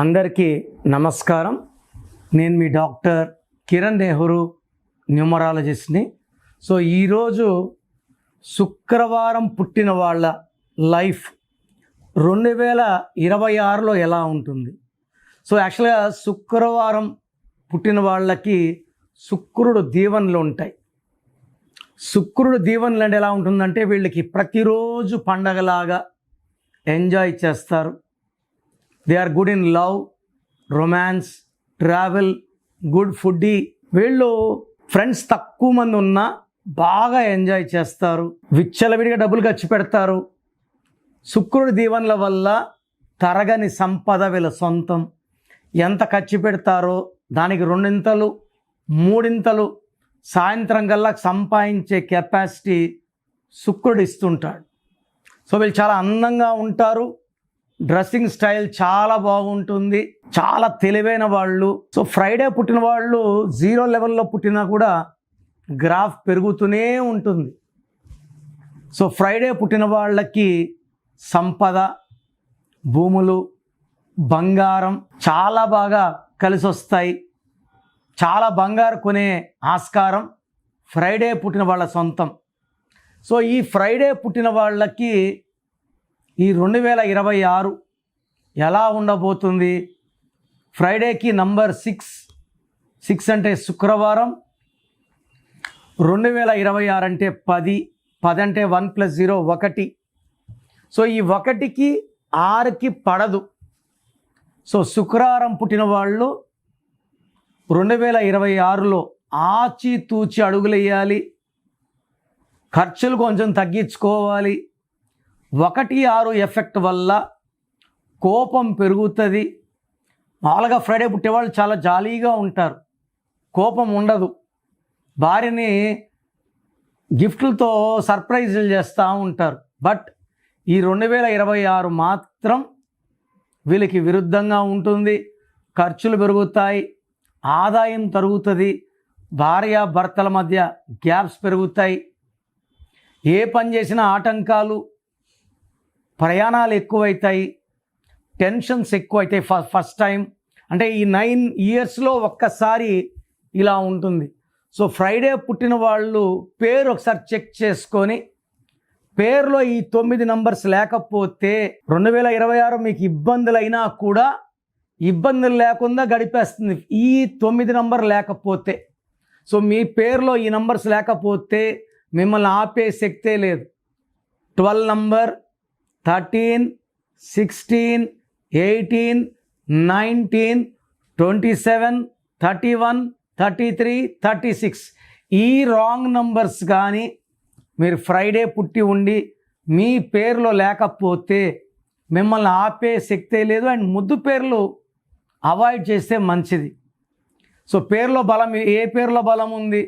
అందరికీ నమస్కారం. నేను మీ డాక్టర్ కిరణ్ నెహ్రూ, న్యూమరాలజిస్ట్ని. ఈరోజు శుక్రవారం పుట్టిన వాళ్ళ లైఫ్ 2026లో ఎలా ఉంటుంది? యాక్చువల్గా శుక్రవారం పుట్టిన వాళ్ళకి శుక్రుడు దీవెనలు ఉంటాయి. శుక్రుడు దీవెనలు అంటే ఎలా ఉంటుందంటే వీళ్ళకి ప్రతిరోజు పండగలాగా ఎంజాయ్ చేస్తారు. They are good in love, romance, travel, good foodie. వీళ్ళు ఫ్రెండ్స్ తక్కువ మంది ఉన్నా బాగా ఎంజాయ్ చేస్తారు, విచ్చలవిడిగా డబ్బులు ఖర్చు పెడతారు. శుక్రుడి దీవెనల వల్ల తరగని సంపద వీళ్ళ సొంతం. ఎంత ఖర్చు పెడతారో దానికి 2 3 సాయంత్రం కల్లా సంపాదించే కెపాసిటీ శుక్రుడు ఇస్తుంటాడు. వీళ్ళు చాలా అందంగా ఉంటారు. డ్రెస్సింగ్ స్టైల్ చాలా బాగుంటుంది, చాలా తెలివైన వాళ్ళు. ఫ్రైడే పుట్టిన వాళ్ళు 0 లెవెల్లో పుట్టినా కూడా గ్రాఫ్ పెరుగుతూనే ఉంటుంది. ఫ్రైడే పుట్టిన వాళ్ళకి సంపద, భూములు, బంగారం చాలా బాగా కలిసి వస్తాయి. చాలా బంగారు కొనే ఆస్కారం ఫ్రైడే పుట్టిన వాళ్ళ సొంతం. ఈ ఫ్రైడే పుట్టిన వాళ్ళకి ఈ 2026 ఎలా ఉండబోతుంది? ఫ్రైడేకి నంబర్ 6 అంటే శుక్రవారం, 2026 అంటే 10 అంటే 1 + 0 1. ఈ 1కి 6కి పడదు. శుక్రవారం పుట్టిన వాళ్ళు 2026లో ఆచితూచి అడుగులేయాలి, ఖర్చులు కొంచెం తగ్గించుకోవాలి. 1-6 ఎఫెక్ట్ వల్ల కోపం పెరుగుతుంది. మామూలుగా ఫ్రైడే పుట్టేవాళ్ళు చాలా జాలీగా ఉంటారు, కోపం ఉండదు. భార్యని గిఫ్ట్లతో సర్ప్రైజులు చేస్తూ ఉంటారు. బట్ ఈ 2026 మాత్రం వీళ్ళకి విరుద్ధంగా ఉంటుంది. ఖర్చులు పెరుగుతాయి, ఆదాయం తరుగుతుంది, భార్యాభర్తల మధ్య గ్యాప్స్ పెరుగుతాయి. ఏ పని చేసినా ఆటంకాలు, ప్రయాణాలు ఎక్కువైతాయి, టెన్షన్స్ ఎక్కువైతాయి. ఫస్ట్ టైం అంటే ఈ 9 ఇయర్స్లో ఒక్కసారి ఇలా ఉంటుంది. ఫ్రైడే పుట్టిన వాళ్ళు పేరు ఒకసారి చెక్ చేసుకొని, పేరులో ఈ 9 నంబర్స్ లేకపోతే 2026 మీకు ఇబ్బందులైనా కూడా ఇబ్బందులు లేకుండా గడిపేస్తుంది. ఈ 9 నంబర్ లేకపోతే, మీ పేరులో ఈ నంబర్స్ లేకపోతే మిమ్మల్ని ఆపే శక్తే లేదు. 12 నంబర్, 13, 16, 18, 19, 27, 31, 33, 36 ఈ రాంగ్ నంబర్స్ కానీ మీరు ఫ్రైడే పుట్టి ఉండి మీ పేరులో లేకపోతే మిమ్మల్ని ఆపే శక్తే లేదు. అండ్ ముద్దు పేర్లు అవాయిడ్ చేస్తే మంచిది. పేరులో బలం, ఏ పేరులో బలం ఉంది,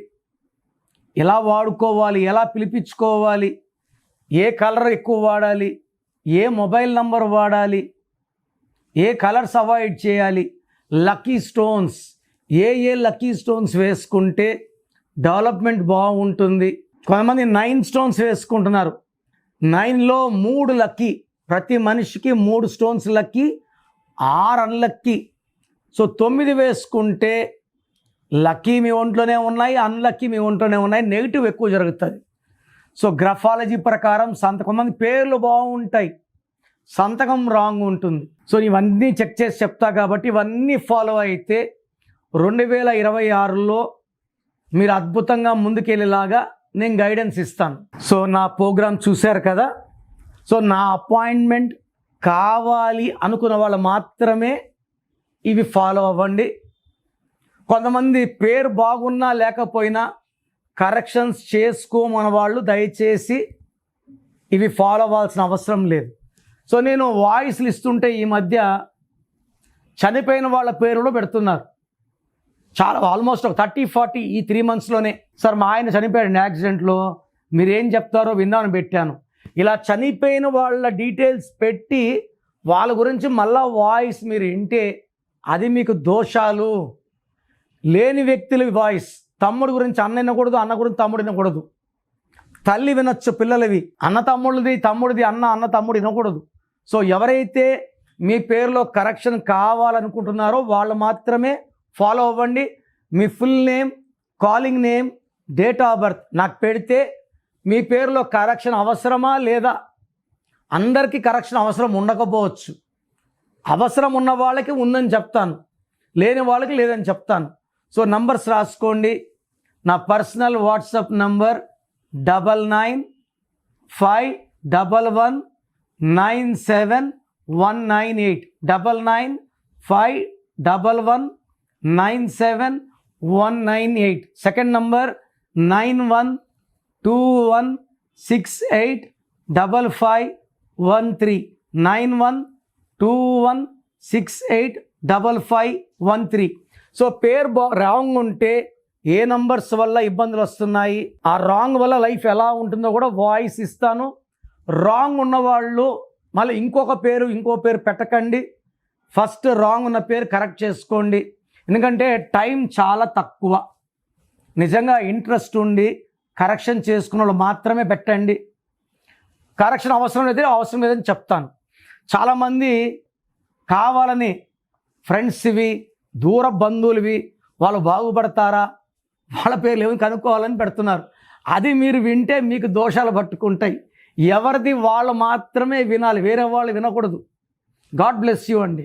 ఎలా వాడుకోవాలి, ఎలా పిలిపించుకోవాలి, ఏ కలర్ ఎక్కువ వాడాలి, ఏ మొబైల్ నంబర్ వాడాలి, ఏ కలర్స్ అవాయిడ్ చేయాలి, లక్కీ స్టోన్స్, ఏ లక్కీ స్టోన్స్ వేసుకుంటే డెవలప్మెంట్ బాగుంటుంది. కొంతమంది 9 స్టోన్స్ వేసుకుంటున్నారు. 9లో 3 లక్కీ, ప్రతి మనిషికి 3 స్టోన్స్ లక్కీ, 6 అన్లక్కీ. 9 వేసుకుంటే లక్కీ మీ ఒంట్లోనే ఉన్నాయి, అన్లక్కీ మీ ఒంట్లోనే ఉన్నాయి, నెగిటివ్ ఎక్కువ జరుగుతుంది. గ్రఫాలజీ ప్రకారం కొంతమంది పేర్లు బాగుంటాయి, సంతకం రాంగ్ ఉంటుంది. ఇవన్నీ చెక్ చేసి చెప్తా కాబట్టి ఇవన్నీ ఫాలో అయితే 2026లో మీరు అద్భుతంగా ముందుకెళ్ళేలాగా నేను గైడెన్స్ ఇస్తాను. నా ప్రోగ్రామ్ చూశారు కదా. నా అపాయింట్మెంట్ కావాలి అనుకున్న వాళ్ళు మాత్రమే ఇవి ఫాలో అవ్వండి. కొంతమంది పేరు బాగున్నా లేకపోయినా కరెక్షన్స్ చేసుకోమన్న వాళ్ళు దయచేసి ఇవి ఫాలో అవ్వాల్సిన అవసరం లేదు. నేను వాయిస్లు ఇస్తుంటే ఈ మధ్య చనిపోయిన వాళ్ళ పేరులో పెడుతున్నారు. చాలా ఆల్మోస్ట్ ఒక 30-40 ఈ 3 monthsలోనే. సార్ మా ఆయన చనిపోయాడు యాక్సిడెంట్లో, మీరేం చెప్తారో విందామని పెట్టాను. ఇలా చనిపోయిన వాళ్ళ డీటెయిల్స్ పెట్టి వాళ్ళ గురించి మళ్ళా వాయిస్ మీరు వింటే అది మీకు దోషాలు. లేని వ్యక్తుల వాయిస్, తమ్ముడు గురించి అన్న వినకూడదు, అన్న గురించి తమ్ముడు వినకూడదు. తల్లి వినొచ్చు పిల్లలవి, అన్న తమ్ముడిది, తమ్ముడిది అన్న తమ్ముడు వినకూడదు. ఎవరైతే మీ పేరులో కరెక్షన్ కావాలనుకుంటున్నారో వాళ్ళు మాత్రమే ఫాలో అవ్వండి. మీ full name, calling name, date of birth నాకు పెడితే మీ పేరులో కరెక్షన్ అవసరమా లేదా? అందరికీ కరెక్షన్ అవసరం ఉండకపోవచ్చు. అవసరం ఉన్న వాళ్ళకి ఉందని చెప్తాను, లేని వాళ్ళకి లేదని చెప్తాను. సో నంబర్స్ రాసుకోండి. నా personal WhatsApp number 9951197198 9951197198. Second number 9121685513 9121685513. So పేరు రాంగ్ ఉంటే ఏ నంబర్స్ వల్ల ఇబ్బందులు వస్తున్నాయి, ఆ రాంగ్ వల్ల లైఫ్ ఎలా ఉంటుందో కూడా వాయిస్ ఇస్తాను. రాంగ్ ఉన్నవాళ్ళు మళ్ళీ ఇంకో పేరు పెట్టకండి. ఫస్ట్ రాంగ్ ఉన్న పేరు కరెక్ట్ చేసుకోండి. ఎందుకంటే టైం చాలా తక్కువ. నిజంగా ఇంట్రెస్ట్ ఉండి కరెక్షన్ చేసుకున్న వాళ్ళు మాత్రమే పెట్టండి. కరెక్షన్ అవసరం లేదని చెప్తాను. చాలామంది కావాలని ఫ్రెండ్స్వి, దూర బంధువులవి, వాళ్ళు బాగుపడతారా, వాళ్ళ పేర్లు ఏమి కనుక్కోవాలని పెడుతున్నారు. అది మీరు వింటే మీకు దోషాలు పట్టుకుంటాయి. ఎవరిది వాళ్ళు మాత్రమే వినాలి, వేరే వాళ్ళు వినకూడదు. గాడ్ బ్లెస్ యూ అండి.